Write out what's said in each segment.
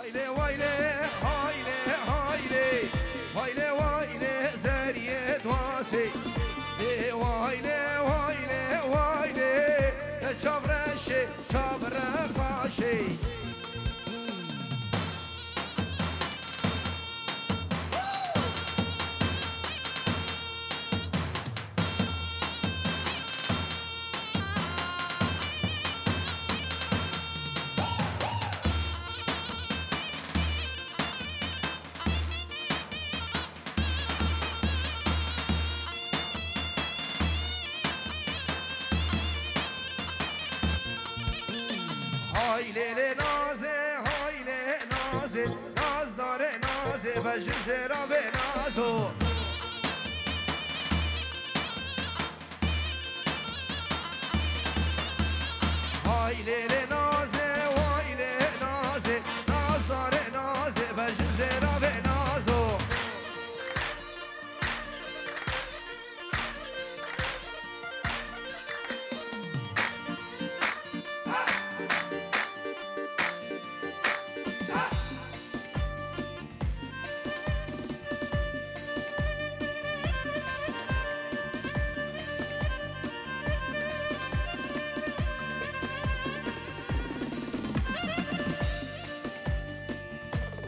هایله وایله هایله هایله هایله وایله زریه دواسی وایله وایله وایله چابرشه چابره خاشی هایله نازه هایله نازه ناز داره نازه و جزه را به نازو هایله نازه هایله نازه ناز داره نازه و جزه را به نازو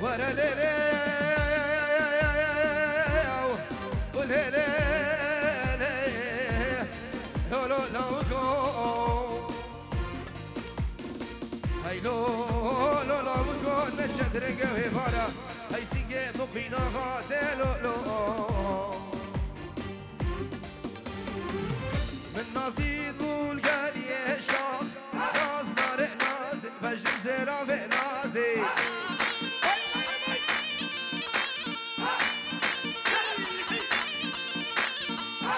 ورا ليلي وليلي لو لو لو جو هاي لو لو لو جو نجدر قوي فارا هاي سيجي مقينا غادي لو لو من نازي بول قال يا شاخ ناز نار ناز فجزيرا في نازي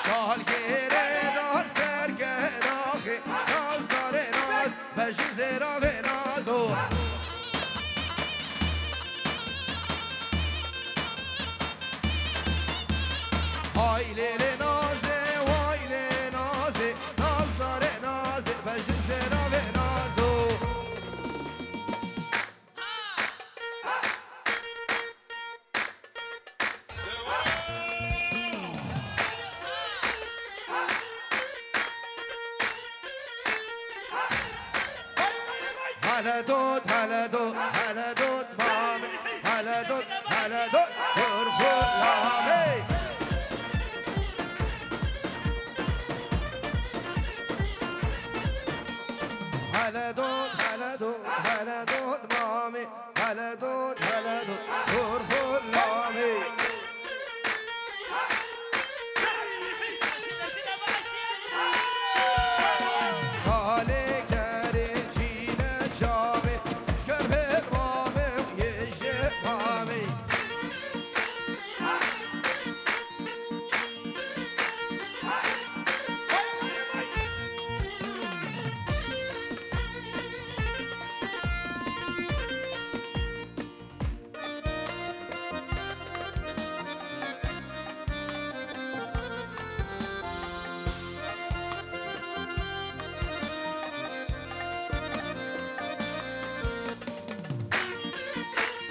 شال گیره دار سر گراخه ناز داره ناز بشی زیرا به نازو های لیل نازه وای لیل نازه ناز داره نازه بشی زیرا به نازو هلا دود هلا دود هلا دود مامي هلا دود هلا دود ارخو لامي هلا دود هلا دود هلا دود مامي هلا دود هلا دود ارخو لامي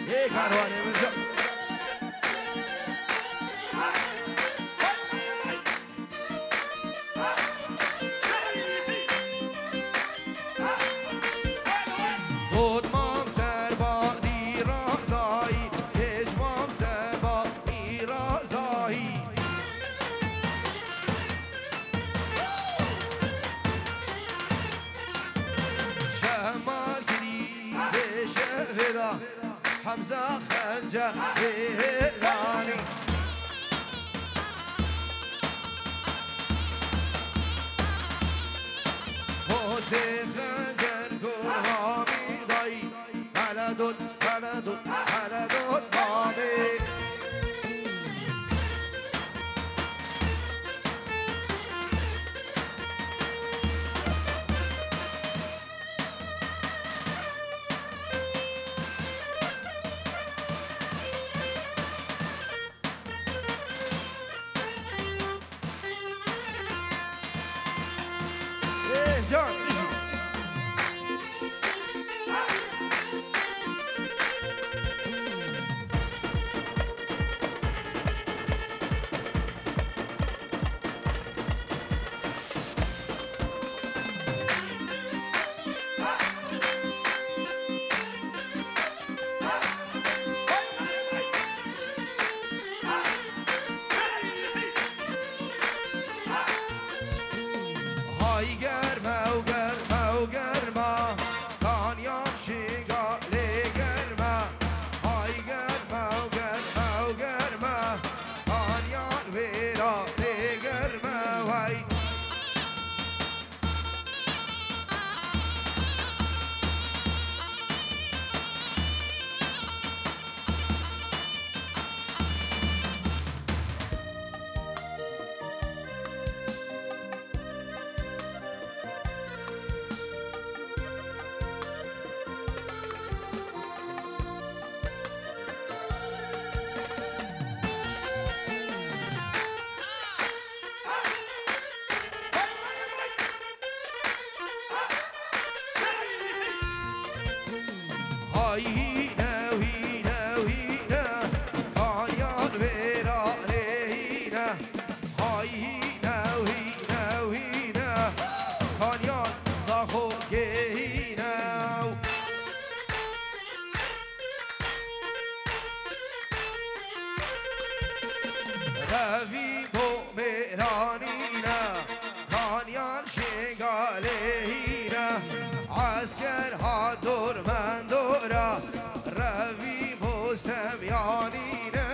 ये कारवाने में जो بود مام سربا دی رازایی هج مام سربا دی رازایی شمال کلی بشه ودا حمزة خنجة هلاني حسي خنجر كرامي ضي على دود على دود على دود مامي هينا وهينا وهينا كانيان ويرانينا هينا وهينا وهينا كانيان زاخو جينا روی بومرانینا کانیان شنگالهینا عسکرها دور من دورا روی بوسمیانینا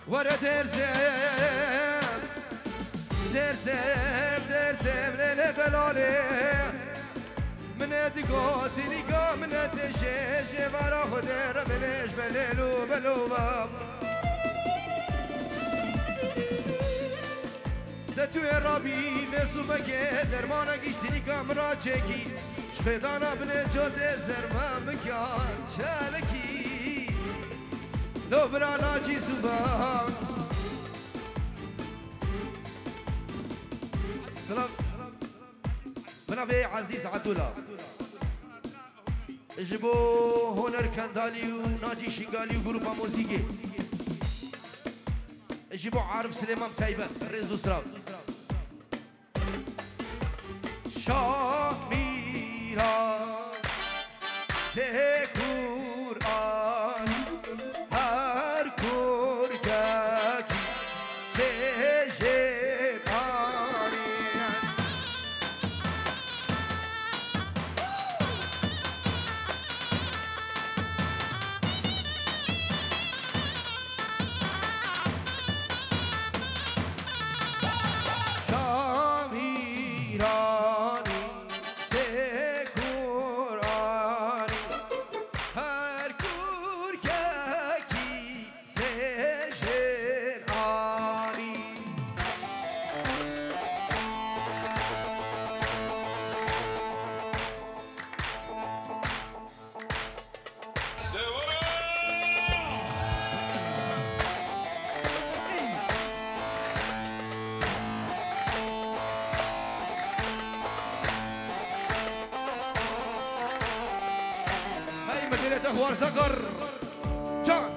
ورا درسم درسم درسم لیل دلاله من دقات لقا من تشيش ورا خدر منش بليلو بلوبا ده توی رابی نسو بگه درمانا گشتی کامرا چکی شخدانا بنه جاده زرمم بکن چلکی لو برانا چی سوبان سلام بنابي عزيز عدولا اجبو هنر كندالي وناجي شنغالي وجروبا موسيقي اجبو عارف سليمان تايبة ريزو سراو شاميرا سكور آن هر کور گاکی سجد آنیان شامیرانی سکورانی هر کور گاکی اخوار سقر جان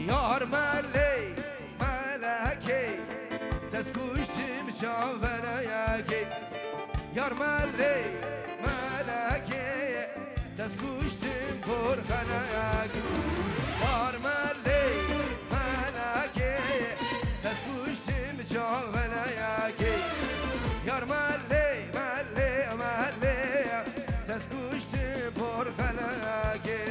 یار ملی ملکی تسکوشتیم چاوره یکی یار ملی ملکی تسکوشتیم برخانه یکی یار ملی ملکی تسکوشتیم چاوره یکی یار ملی تسکوشتیم برخانه یکی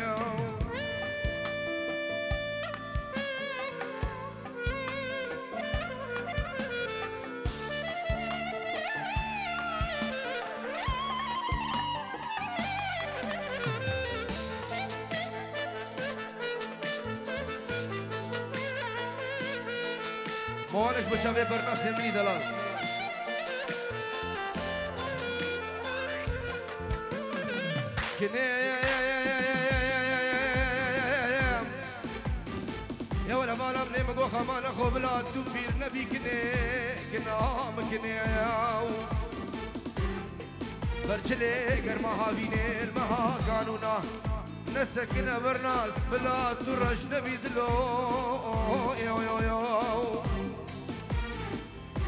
موالش بشوی برناس منی دلال کنه یا ولا مالم نمگو خمان خو بلاد تو پیر نبی کنه کنام کنه برچله گرما هاوینه المها قانونا نسكن برناس بلاد تو رش نبی دلو یو یو یو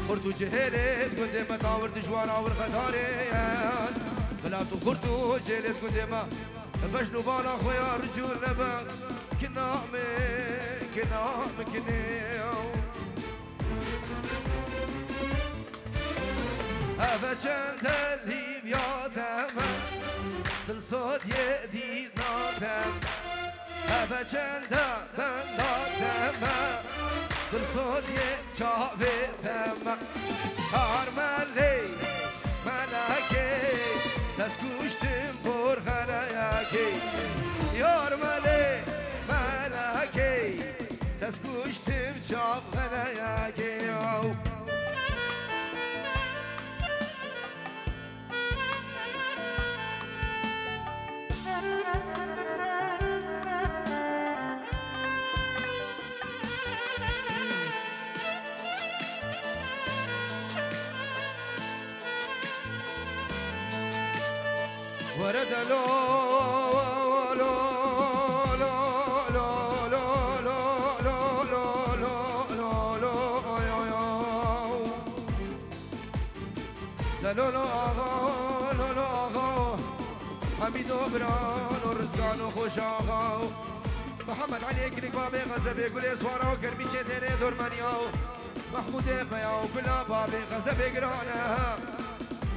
خورتو جهلت كنت ما تاور دجوان اور خداريان بلاتو خورتو جهلت كنت ما بشنو بالا خويا رجول نبا كنامي كنيو هذا جند اللي بيادم دل صوت يدي نادم هذا جند بندادم دل صوت يتشافتم هار ملي ملكي تسكوشتم برخانه يكي يار ملي ملكي تسكوشتم شافخانه يكي ورد لو لو لو لو لو لو لو لو لو لو آغا حميد وبران ورزقان وخوش آغا محمد علي كليك بابي غزبي قولي سوارا وكرمي شديني دورمانيا محمود بيا وكلا بابي غزبي قرانا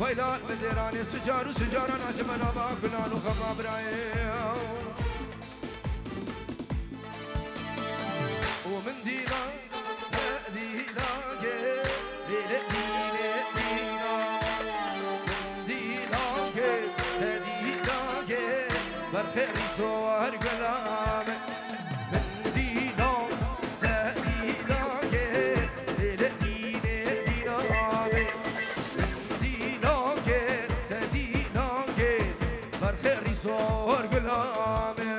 ويلان مديراني سجار وسجارا نجمنا باكلان وخما برايا ومن دينا دينا دينا دينا برخي صور قلام من دينا صور قلامي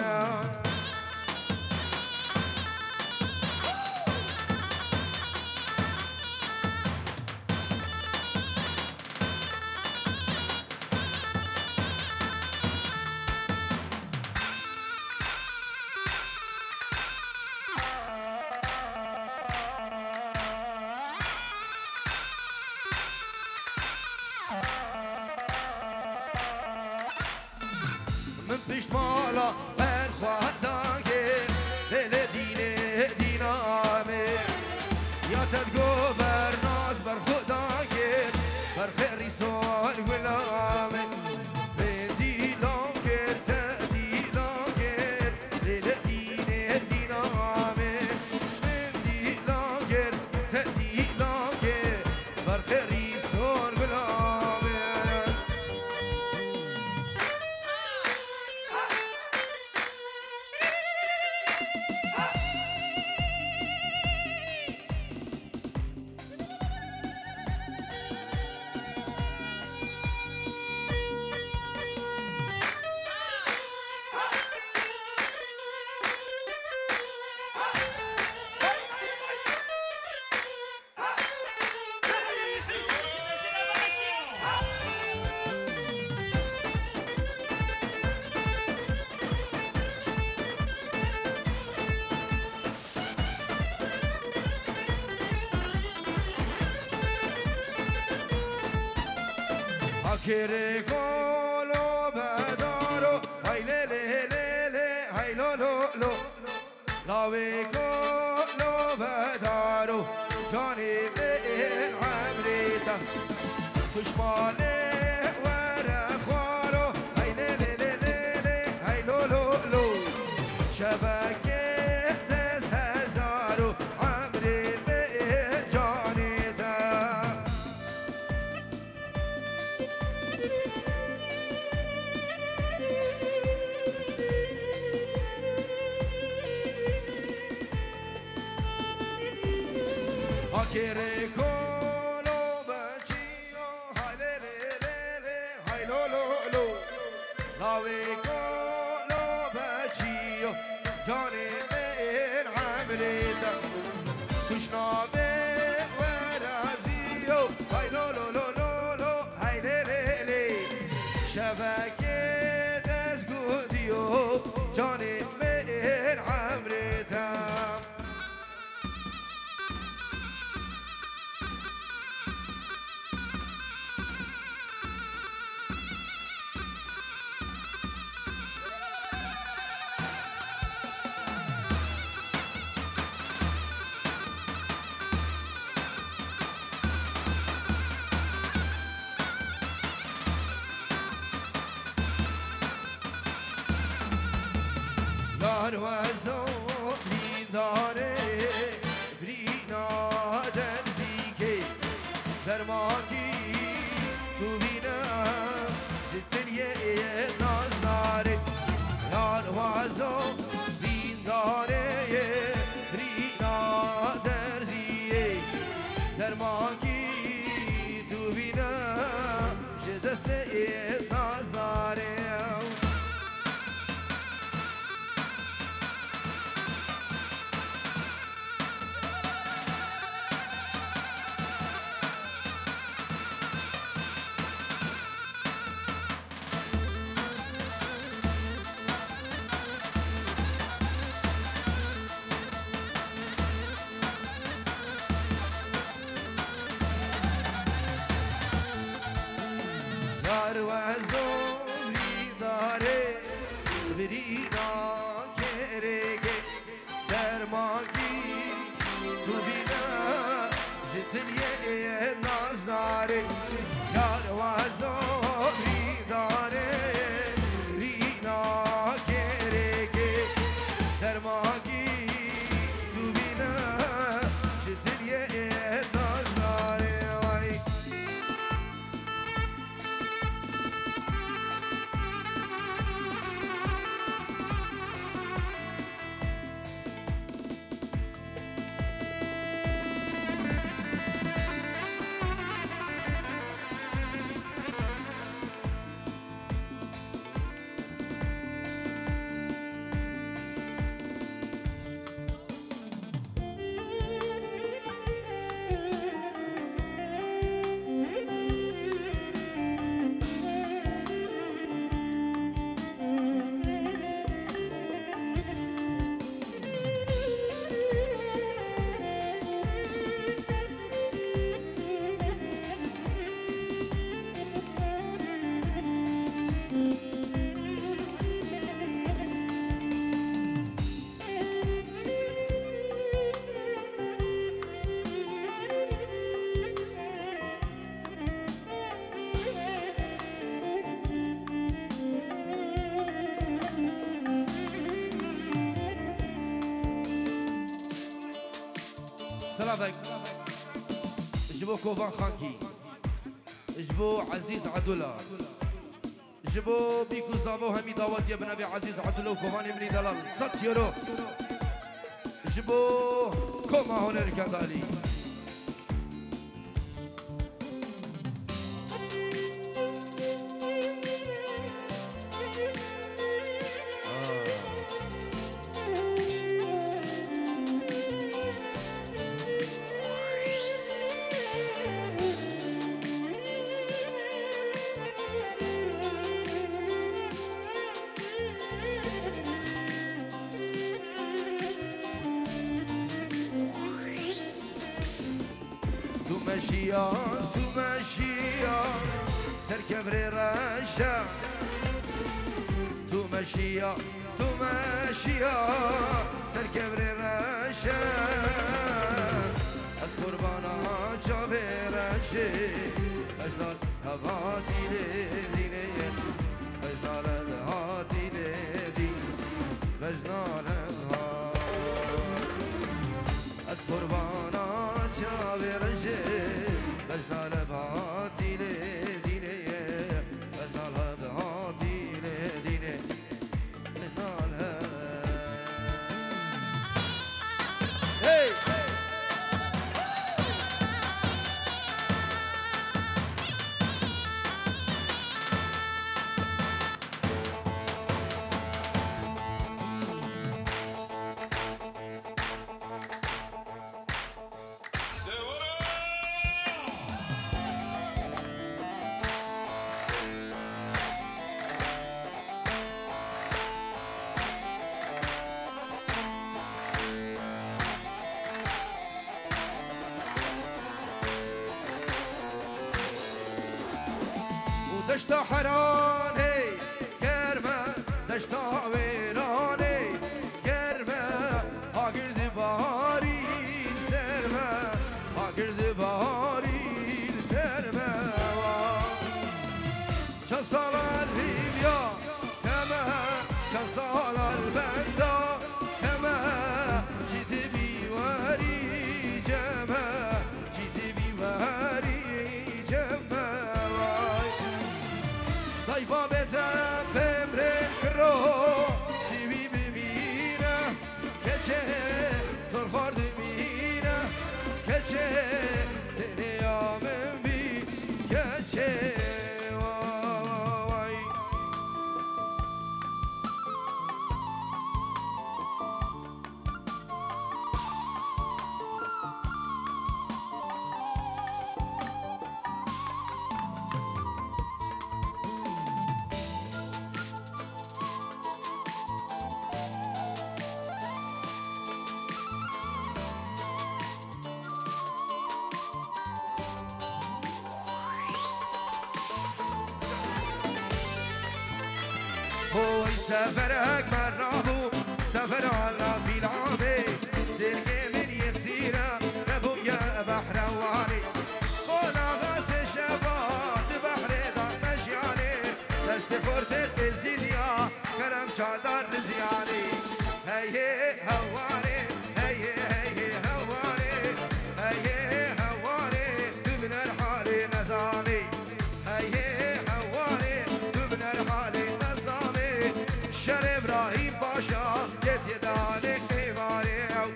من بيش مالا برخوادانكي دل دينامي يا تدقو برناس برخودانكي برخيري صور غلامي من دينامكي تدينامكي دل دينامي من دينامكي تدينامكي برخيري صور غلامي Akire kolo bedaro, hay le le le le, hay lo lo lo. Lawe kolo bedaro, Johnny ben Amrita. Kushmane wara khwaro, hay le le le le le, hay lo lo lo. Shabake des hazaro, Amri ben Johnny da. Akire kolo bachio, hay le le le le, hay lo lo lo. Lawe kolo bachio, Johnny ben Amrita. Kushna ben warazio, hay lo lo lo lo lo, hay le le le. Shabake des gudio, Johnny ben Amrita. Yar vazo bidare brina denzike dermaki tu bina jitniye nazdare Yar vazo bidare brina derziye dermaki tu bina jidste nazdare Yar vazo bidare brina kerege dermaki tu bina jitniye nazdare Yar vazo bidare brina kerege dermaki tu bina jitniye nazdare vay سلامك جبو كوفان خانكي جبو عزيز عدولا جبو بيكو زامو همي دعوات يا بنبي عزيز عدولا وكوفان ابني دلال 6 يورو جبو كوما هنر كدالي سركبري رشا تو ماشية تو ماشية سركبري رشا از قربانا جاوي رشي اجلال هوا ديني ديني اجلال هوا ديني ديني اجلال هوا از قربانا جاوي رشي اجلال هوا ديني ديني اجلال هوا ديني ديني اجلال هوا دشت حراني كرمه دشت ويراني كرمه هاگرد بهاری سرمه هاگرد بهاری سرمه چند سال البیا کمه چند سال البندا کمه جید بیواری جمه جید بیواری جمه طيبة بتم بمرن كرو سيبي بمينا كتشي صرفار دمينا كتشي دنيا من بي كتشي واي هو سفرك مرابو سفر على في العابي دلقي من يسيرة نبويا بحر وعلي قولا غاس شباب بحر دانش يعني تستفرد الزيديا كرم شادر رزياني هي هواري هي هواري هي هواري من الحالي نزامي هي هواري من الحالي شر ابراهیم باشا گت دانه میواره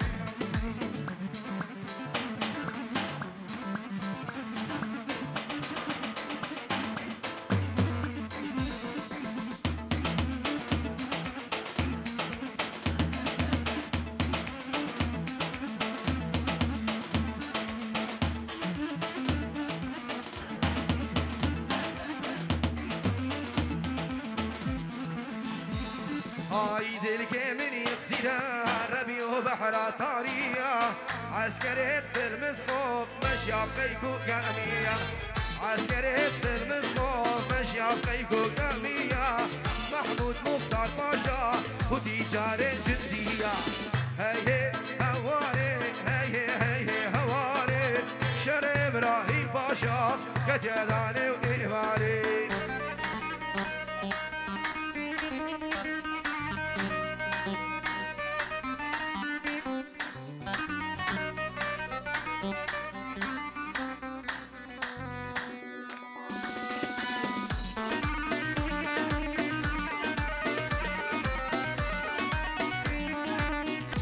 هاي دلك من يغسلها ربي وبحر طارية عسكرية المسقوف ماشية بقيكو قامية عسكرية المسقوف ماشية بقيكو قامية محمود مختار باشا وتجار جندية هي هواري هي هواري شر ابراهيم باشا كتيداني وإيماني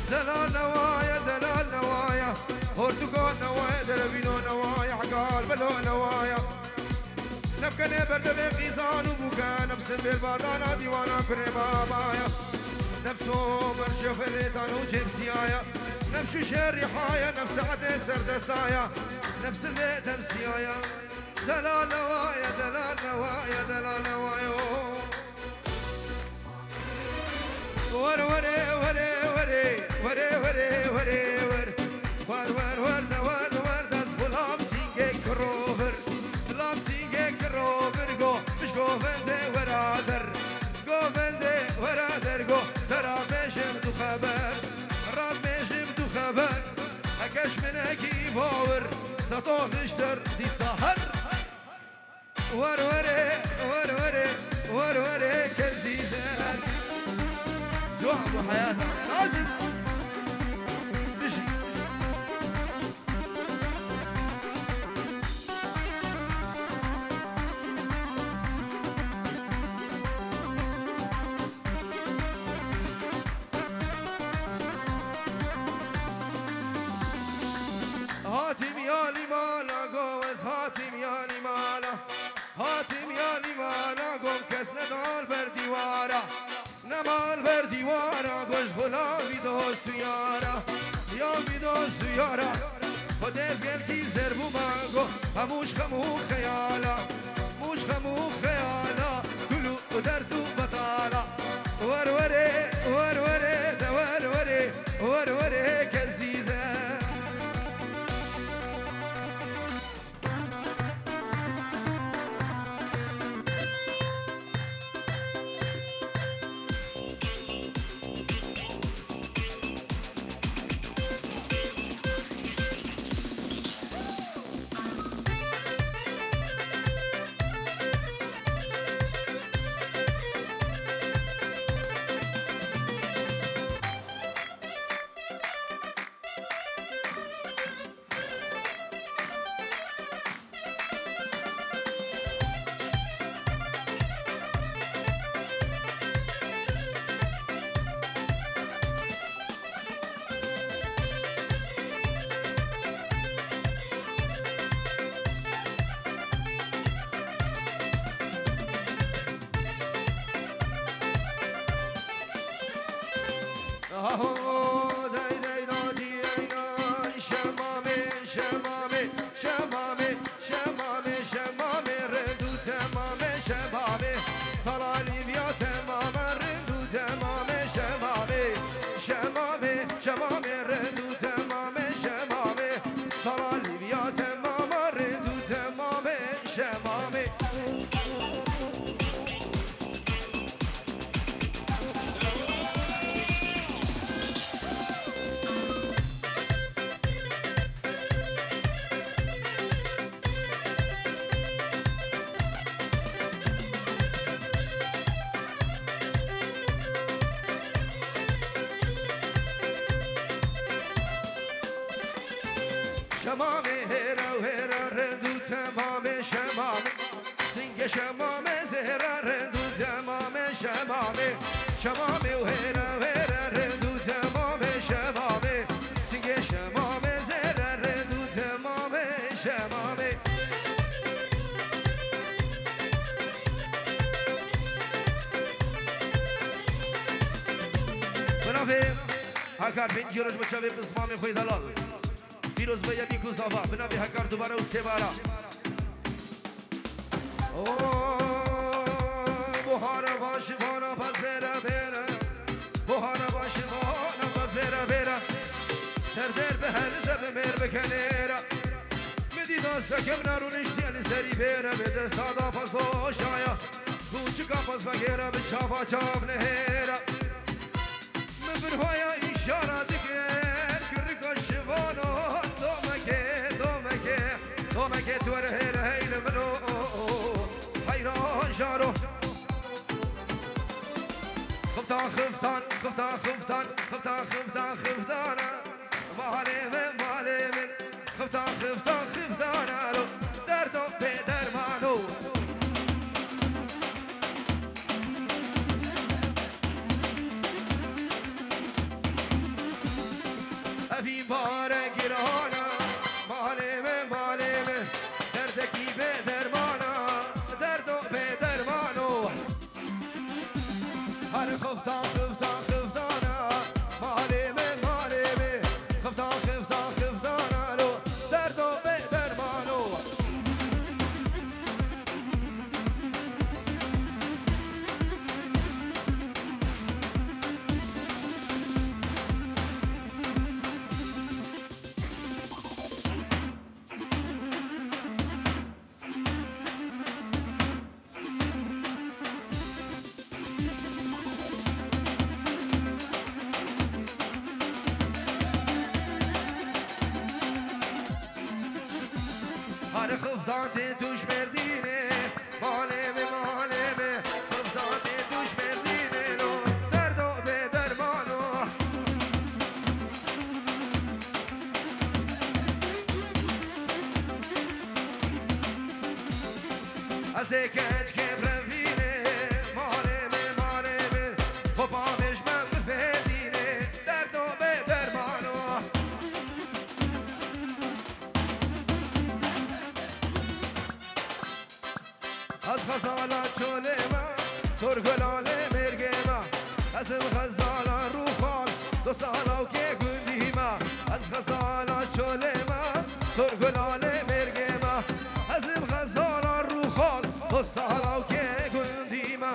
دلال نوايا هورتوكال نوايا دربينو نوايا عقال بلو نوايا نبكني برد بقيزان وبوكا نفس البلبادانا ديوانا كري بابايا نفسو مرشف الريتان وجيبسيايا نفسو شريحايا نفس عدي سردستايا نفس البيت امسيايا دلال نوايا دلال نوايا دلال نوايا ور وري وري وري وري وري وري ور ور ور ور ور ور das غلام سينجي كروفر غلام سينجي كروفر هكش منكي باور ستوغشتر دي سهر وروري وروري وروري كزيزان جوع وحياتك راجل بشي هاتم يالي مالا جوز هاتم يالي مالا هاتم يالي مالا قوم كس ندال بر دیوارا نمال بر دیوارا گوش غلامی دوست یارا یا بی دوست یارا خودش گل کی زربو مانگو هموش خمو خیالا موش خمو خیالا کلو درد و بطالا وروره وروره دوروره وروره کزیزه شمامه هرا وهرا ردو تمام شمامه سنگ شمامه زهرا ردو تمام شمامه شمامه وهرا وهرا ردو تمام شمامه سنگ شمامه زهرا ردو تمام شمامه بنافیم هکار پنجی روش بچه بسمام خوی دلال پیروز به یکی کوزاوا بنابی هکار دوباره و سه بارا بوهارا باشی بانا پس بیره بیره بوهارا باشی بانا پس بیره بیره سردر به هر زب میر بکنیره میدی داسته کم نرونشتی علی سری بیره بده سادا پس باشایا کوچکا پس بگیره به چاپا چاپ نهیره من برهایا اشاره دیگر کرکا شوانو دومکه توره هیره هیله منو حیران جارو خفتان خفتان خفتان خفتان خفتان خفتان خفتان مالی من خفتان خفتان خفتان دردو به درمانو افی باره گیرانا مالی من دردکی به درمانا دردو به درمانو هر خفتان خفتان خفتانا مالی من خفتان خفتان خفتانا لو دردو به درمانو هر خفدان توش مردینه مالمه مالمه خفدان توش مردینه لو درد و به درمانو از کج که بروینه مالمه مالمه خفامش من بفدینه درد و به درمانو از خزالات شله ما سرگلاله مرگه ما ازم خزالان رو خال دوستانا و که گندی ما از خزالات شله ما سرگلاله مرگه ما ازم خزالان رو خال دوستانا و که گندی ما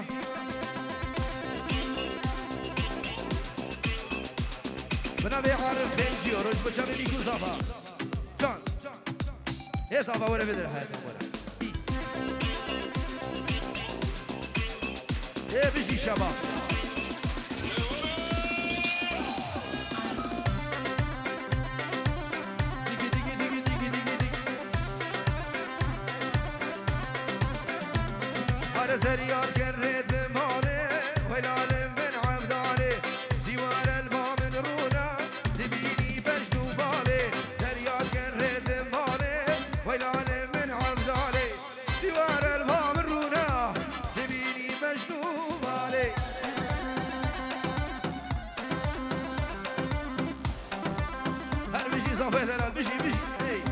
بنابه عارف بنجی و رجب جمعی بیکو زافا جان یه زافا وره بدره حیاتم وره ايه بيجي شباب ديجي ديجي ديجي ديجي ديجي ديجي هر زريات كريت مالي ويلال من عبدالي ديوار البا من رونا تبيني بجدو بالي زريات كريت مالي ويلال من عبدالي ديوار البا من رونا تبيني بجدو هر بيجي زافه لا بيجي اي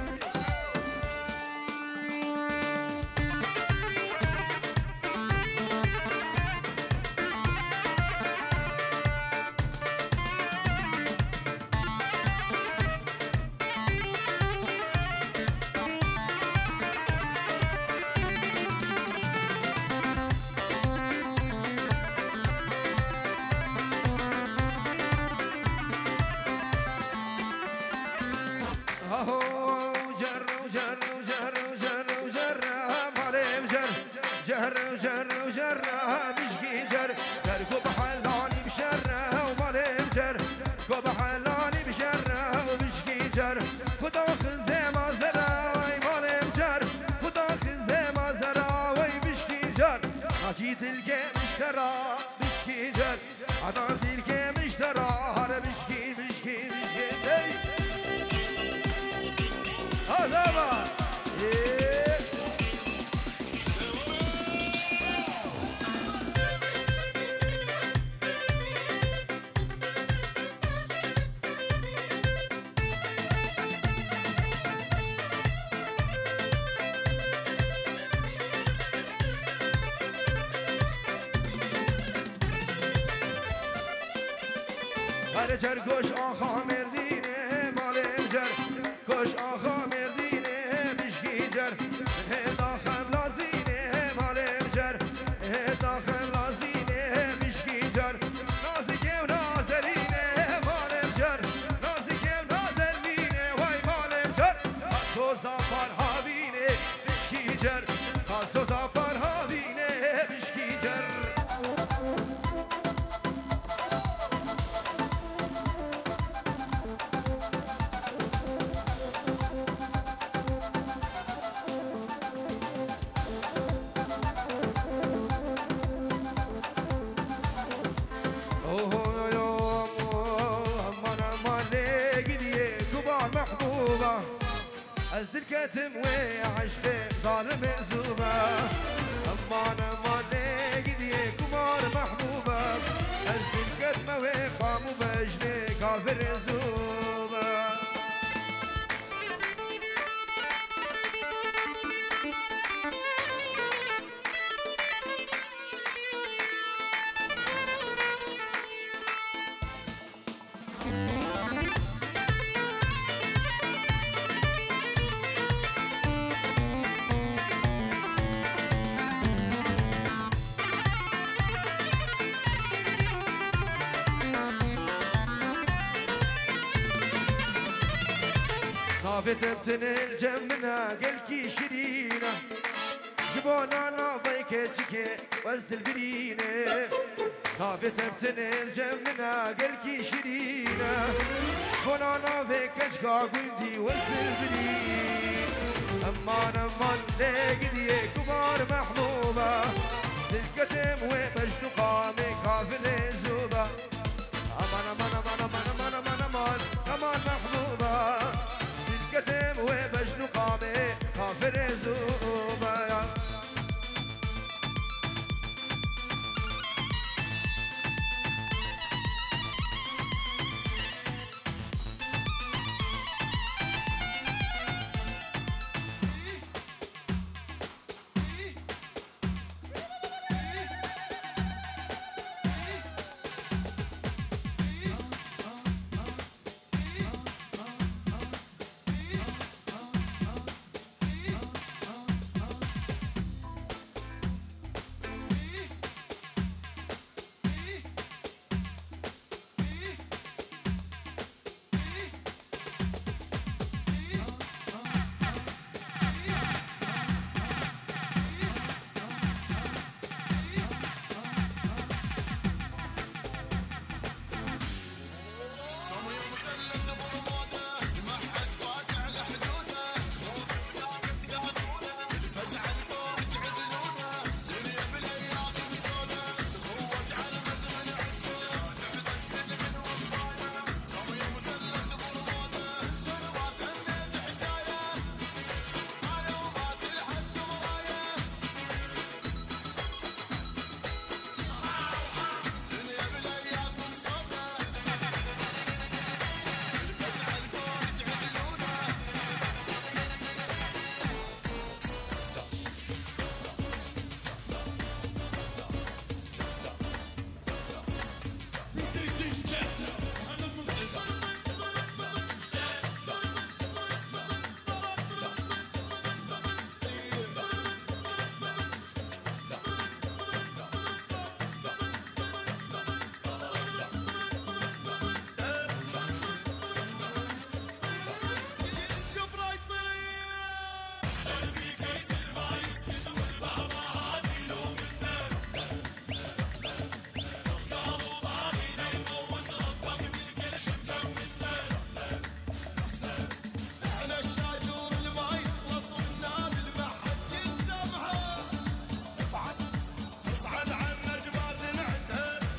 جيت الجيم اشترى بشكي جر عطان الجيم اشترى هذا بشكي بشكي بشكي هذا ما هر جر گوش آخا مردینه مال جر گوش آخا مردینه بشکی جر داخل لازینه مال جر داخل لازینه بشکی جر نازی که نازلینه مال جر نازی که نازلینه وای مال جر خاصو زفر هاوینه بشکی جر خاصو زفر هاوینه بشکی جر از دل کتم و عشق ظالم زوبه اما انا ما نگیدیه کمار محبوبه از دل کتم و قامو بجنه کافر زوبه نافتبتن الجمنا قلكي شرينة جبونا ناضيك تشكي وزد البرينة نافتبتن الجمنا قلكي شرينة جبونا ناضيك تشكا قندي وزد البرينة امان لقدي كبار محبوبة للكتم ومجد قامي كافر زوبة امان محبوبة للكتم ومجد قامي كافر زوبة.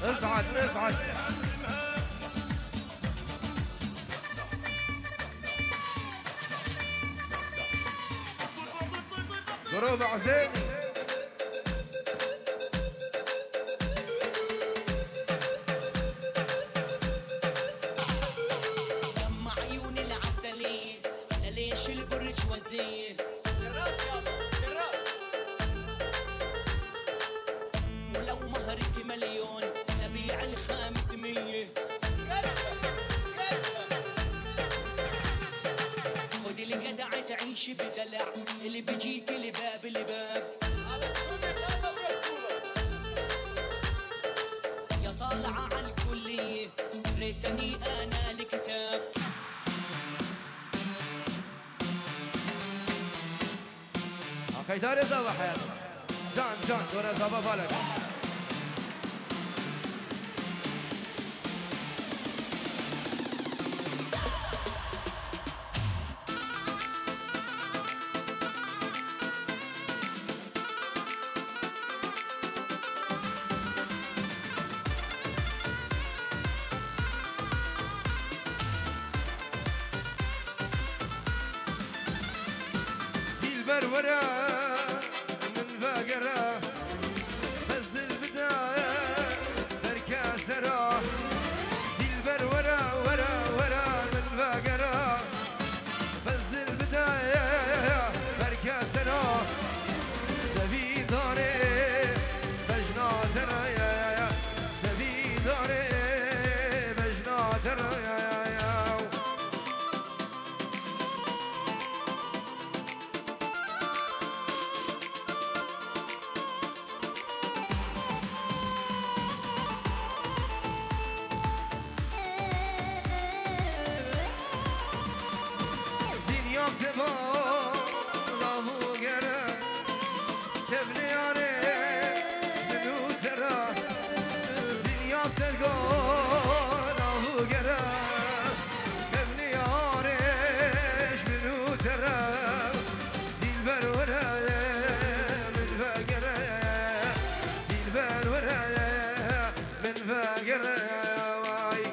اصعد قروب عزيز لما عيوني العسلية ليش البرج وزية ولو مهرك مليون نبيع ال500 خدي الجدع تعيشي بدلع اللي بيجيك لباب لباب على السنة برسوله يا طالعة على الكلية ريتني أنا الكتاب أخي داري زبا حياتي جان دوري زبا فالك البرورة من باقرة بس البداية بركة سرا دي البرورة ورا من باقرة بس البداية بركة سرا سبي داري بجنا ترى سبي داري بجنا ترى بالفقر واي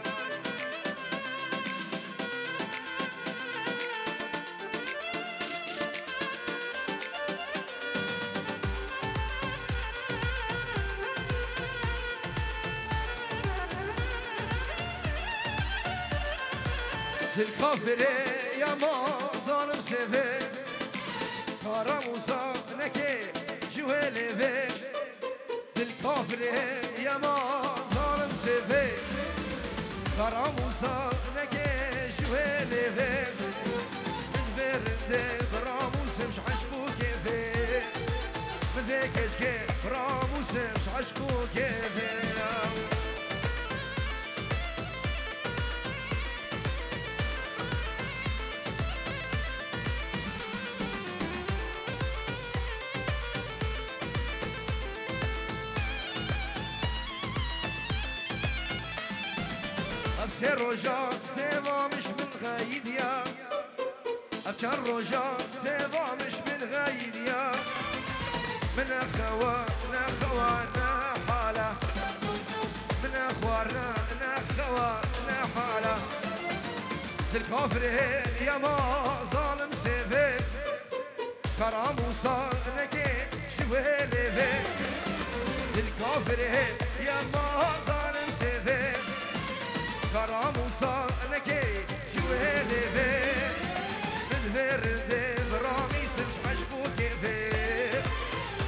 الكافر يا ما ظالم سيفي كارم وصافنك جوالي في الكافر يا ما ظالم سيفي كارم وصافنك جوالي في من برد براموس مش عشقو كيفي من ذيك اشكي براموس مش عشقو كيفي أبشر رجاء سيفا مش من غايد يا أبشر رجاء سيفا مش من غايد يا من أخوانا حالة من أخوانا حالة الكافر يا ما ظالم سيفي كرام وصانك شويلي في الكافر يا ما ظالم سيفي كرام وصانك شويلي في من برد برامي سمش عشقو كيفي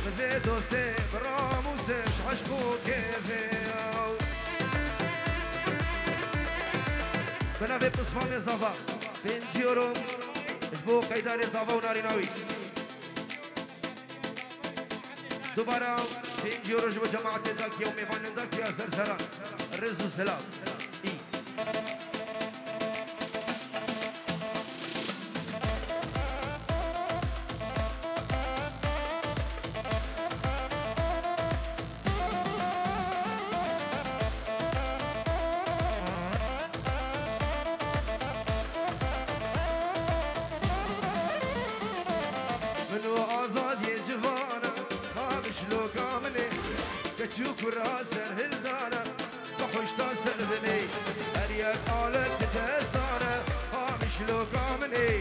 من دوستي برامو سمش عشقو كيفي بنا في قسمان زافا بين جيورو اجبو قيدار زافا وناري ناوي دوباره بين جيورو جبو جماعة داك يومي فان داك يا سرسران الرزو سلام شوك راسر هلدانا بحوش تاسر ذني أريك آلك تدستانا خامش لو كامني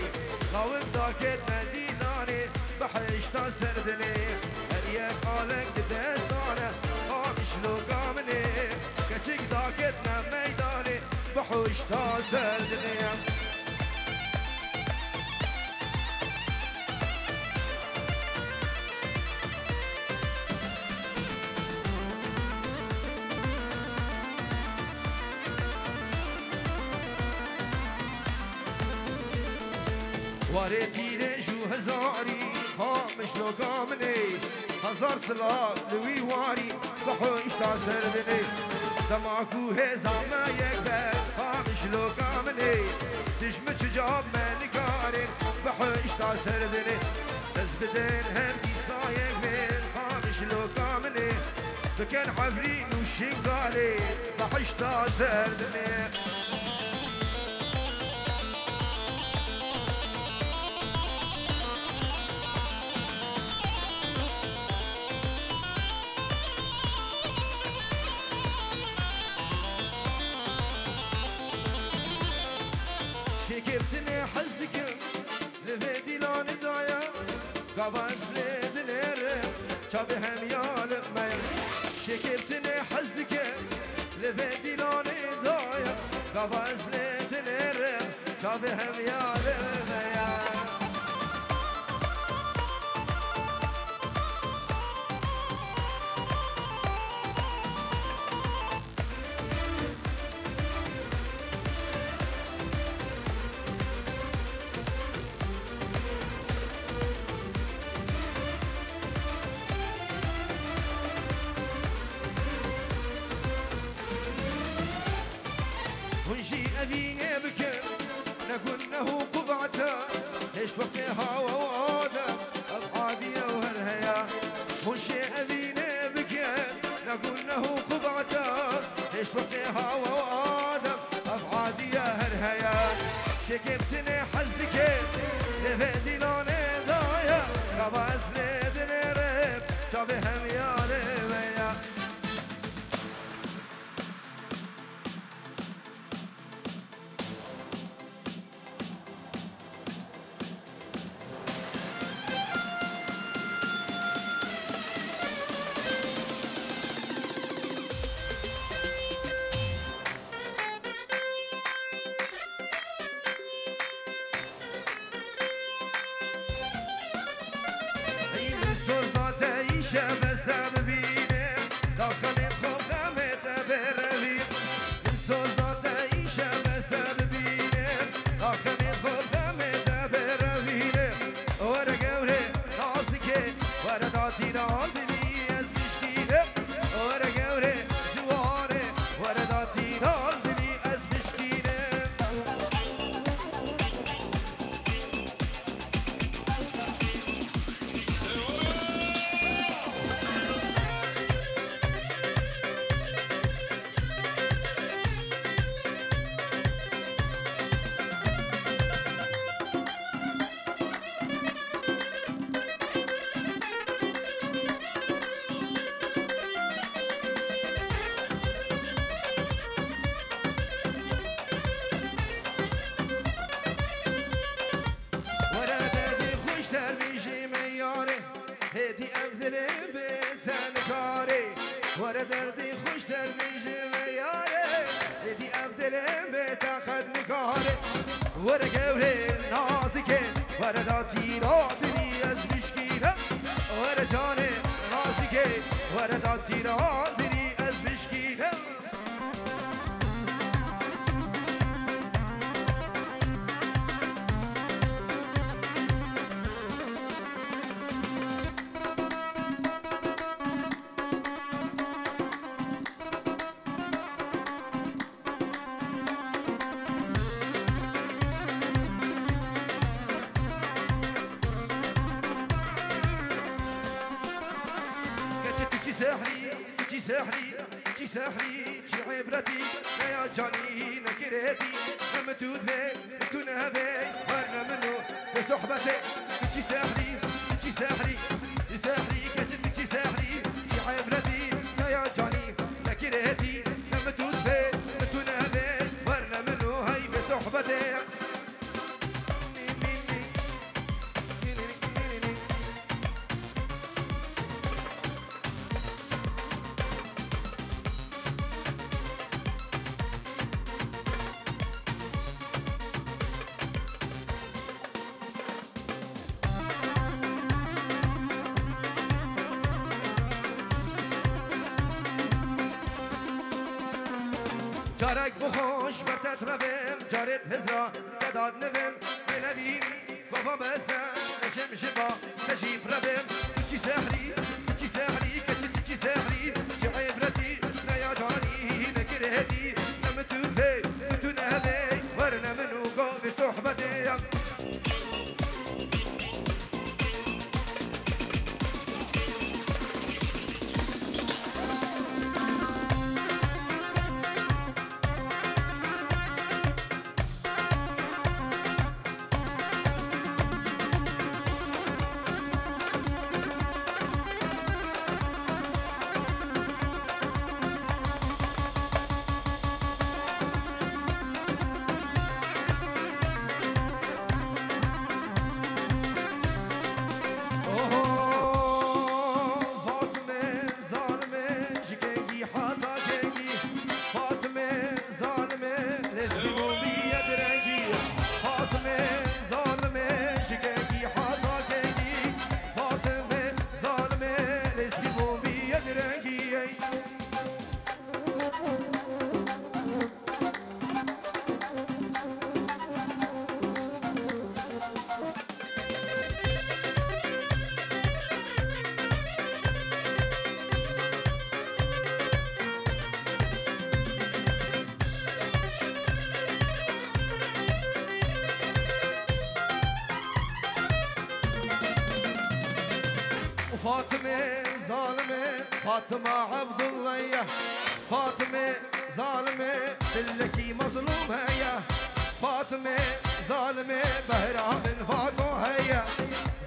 لو بداكت نديداني بحوش تاسر ذني أريك آلك تدستانا خامش لو كامني كتك داكت نميداني بحوش تاسر ذني واريتي شو هزاري خامش لو قامني هزار صلاة لوي واري بحوش تاسر بني دماكو هزا ما يكبر خامش لو قامني تجمع جاب من قارن بحوش تاسر بني بس بدين هندي صايق من خامش لو قامني بكن حفرين وشنقالي بحوش تاسر بني شكرتني حزك لفيدي لون دايا قباس لدلير شابهم يالك مير شكرتني حزك لفيدي لون دايا قباس لدلير شابهم يالك مير ونجي أذيني بك نقول قبعته ايش بقيها وواده أبعادي وهرهيا ونجي أذيني بك نقول قبعته ايش بقيها وواده أبعادي هرهيا شكبتني حزك لفيدي لوني ضايا قباس لدني ريب شابهم يا لبيا ورقوري نازكي ورداتي رادني أزبشكي ورجاني نازكي ورداتي رادني أزبشكي سحري شي عبرتي يا جاني نكرتي ممتود في متونه في ورنا منه بصحبتي شي سحري سحري كتبتي سحري شي عبرتي يا جاني نكرتي ممتود في متونه في ورنا منه هاي بصحبتي جارك بخوش بتت رفم جارت هزرا تداد نفم بنبيني بابا بسا نشم شبا تجيب رفم تجي سحري كتجي سحري شي عبرتي يا جاني نكرهتي نمتود في متنهلي ورنا منو قوي صحبتي فاطمة ظالمة فاطمة عبد الله يا فاطمة ظالمة دلكي مظلومة يا فاطمة ظالمة بهرام من فاطمة هيا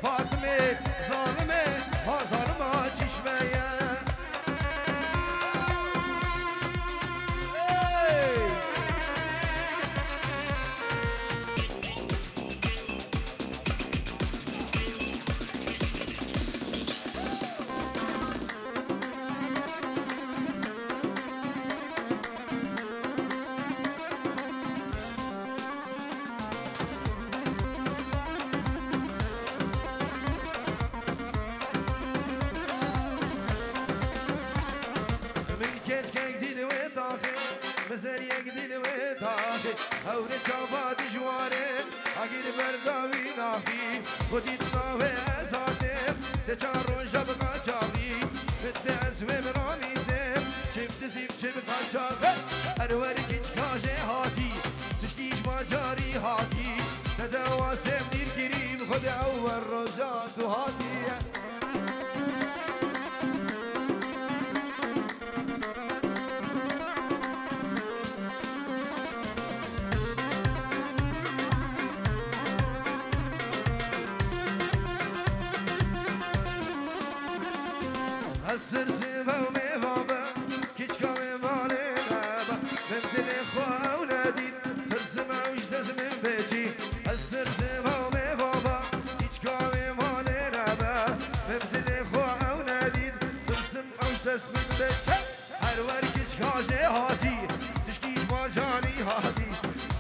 فاطمة ظالمة ها ظالمة چشمة يا مزريك دل وطاخي هوري شافات جوارين عقيل برداوي ناخي وديت ناوي اساتم سچارون شبقا چاوي متدس ومرامي سم شفت سيب شبقا چاوي اروري كيش كاجي هاتي تشكيش باجاري هاتي تدوا سم دير كريم خد اول روزات هاتي السر سيبا وميفابا كيشكا ومالي نابا ممتلي خوا ونادين ترسم عوش تزمن بيتي السر سيبا وميفابا كيشكا ومالي نابا ممتلي خوا ونادين ترسم عوش تزمن بيتي هرور كيشكا جي هاتي تشكيش باجاني هاتي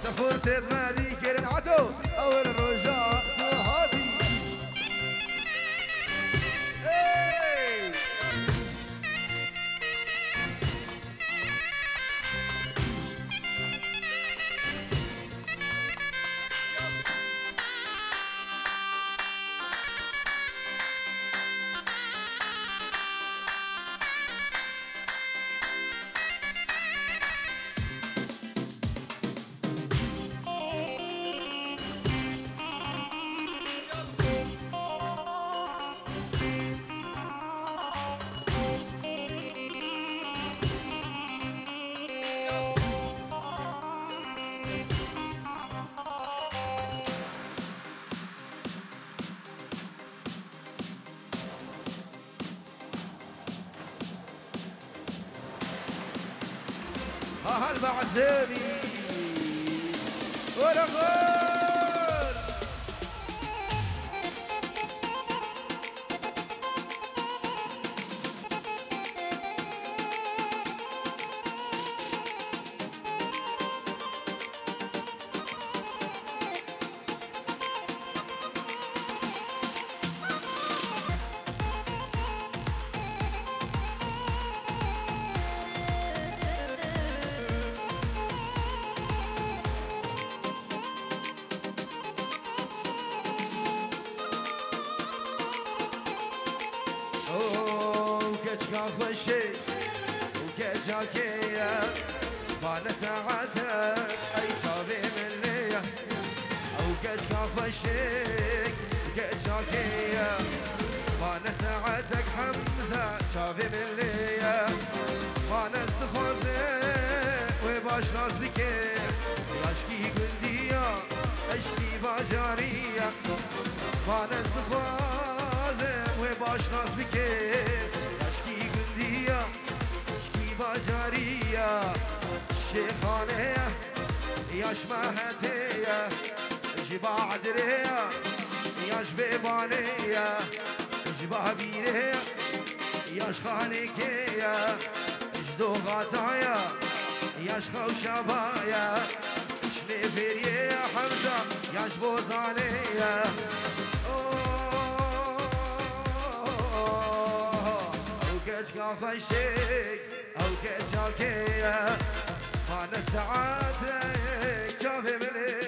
تخور تدمادي كرن عدو والرجاء هادي هالمعزبي ولا غير خوشي وكجاكية وانا ساعتك اي شابي من ليا او كجكا خوشي وكجاكية وانا ساعتك حمزة شابي من ليا وانا استخوزي وباش ناس بكير اشكي قلدية اشكي باجارية وانا استخوزي وباش ناس بكير باجارية الشيخانية يا شمهتية جبا عدرية يا شبيبانية جبا بيرية يا شخانيكية جدو غطايا يا شخوشبايا شنيفيرية يا حمزة يا شبوزانية وكجكا خشيك او كجاكية انا ساعاتك شافي مني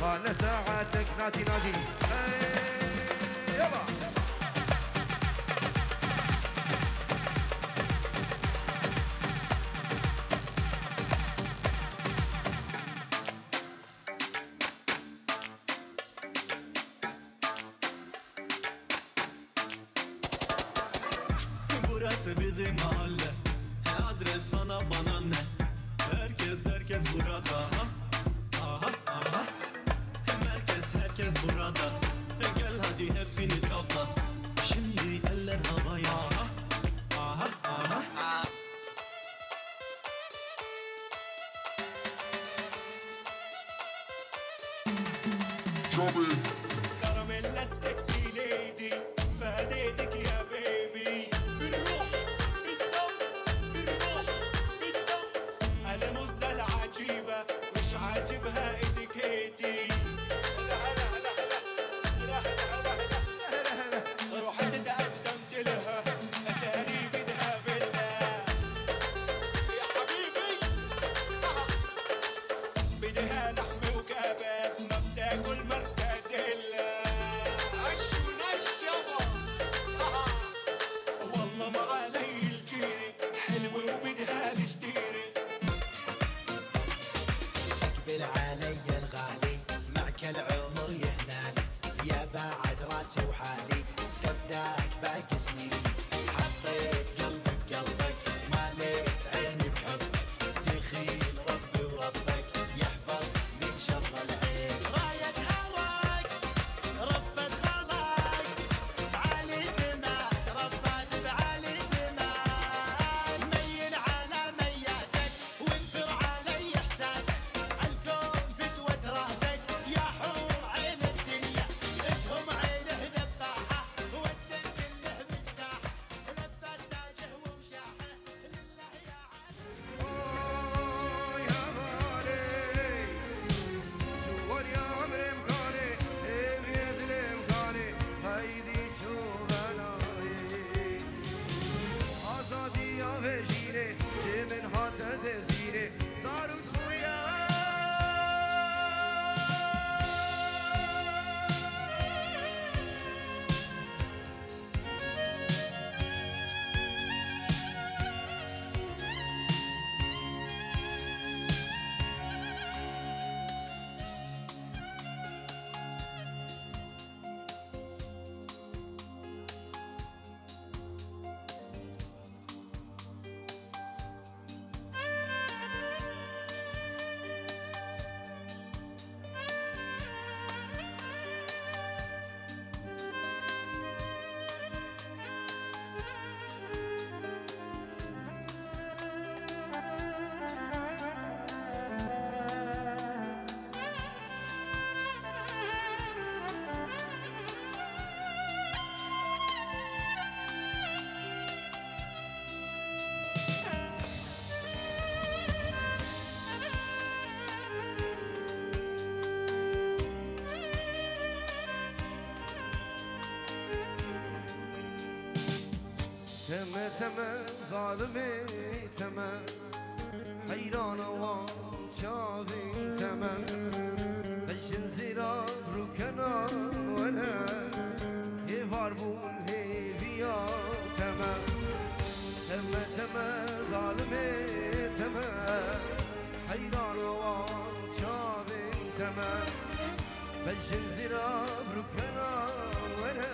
انا ساعتك ناجي ناجي يلا Burası bizim mahalle. Adres sana bana ne? Herkes burada. Aha, aha. Herkes burada. Gel hadi hepsini topla. Şimdi eller havaya. Aha, aha, aha. Karamelle sexy lady. فهديتك يا بيبي. المزة العجيبة مش عاجبها اتيكيتي. رحت تقدمت لها تمه تمه ظالمه تمه حیران و چاوی تمه بشن زیرا رو کناره یه واربون هیویا تمه تمه تمه ظالمه تمه حیران و چاوی تمه بشن زیرا رو کناره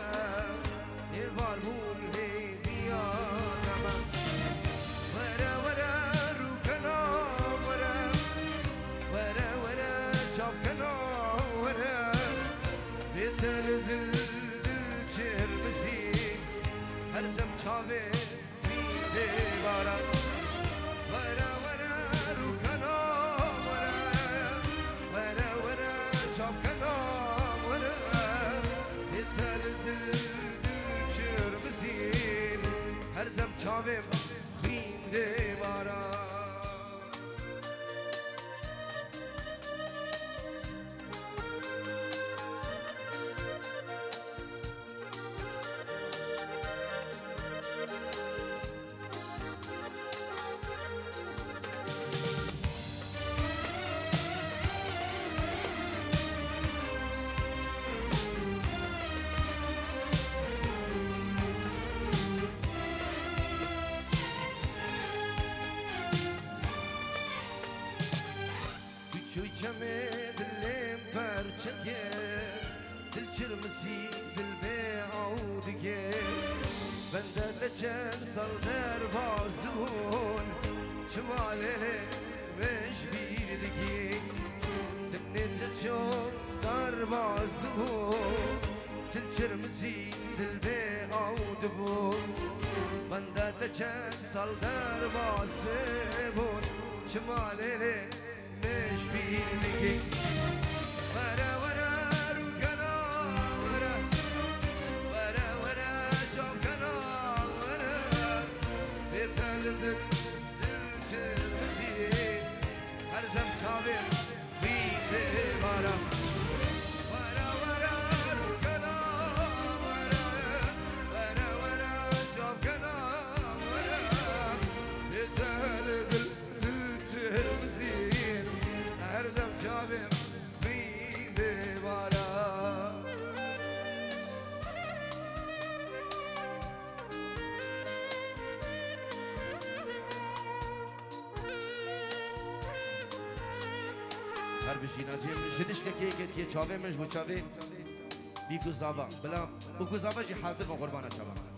یه واربون هیویا تمه ورا ورا رو کناره ورا ورا چاو کناره بیتر دل چرمسی هر دم چاوه فیده بارا ورا ورا رو کناره ورا ورا چاو کناره بیتر دل چرمسی هر دم چاوه فیده بارا چوی دلم پرچنگه دل چرمسی دل به عودگه بنده لچن سال در بازدون چماله مش بیردگی دنیت چون در بازدون دل چرمسی دل به عودبون بنده لچن سال در بازدون چماله مش بیردگی ورا ورا رو کناره ورا ورا چاو کناره بیتل دل چرمسی هر دم چاوه بیده بارم ورا ورا رو کناره ورا ورا چاو کناره بیتل دل چرمسی هر دم چاوه بیده بارم هر بشینا جیم شدش که یه چاوه مش بو چاوه بیکو زاوا بلا بکو زاوا جی حاضر با قربانه چاوه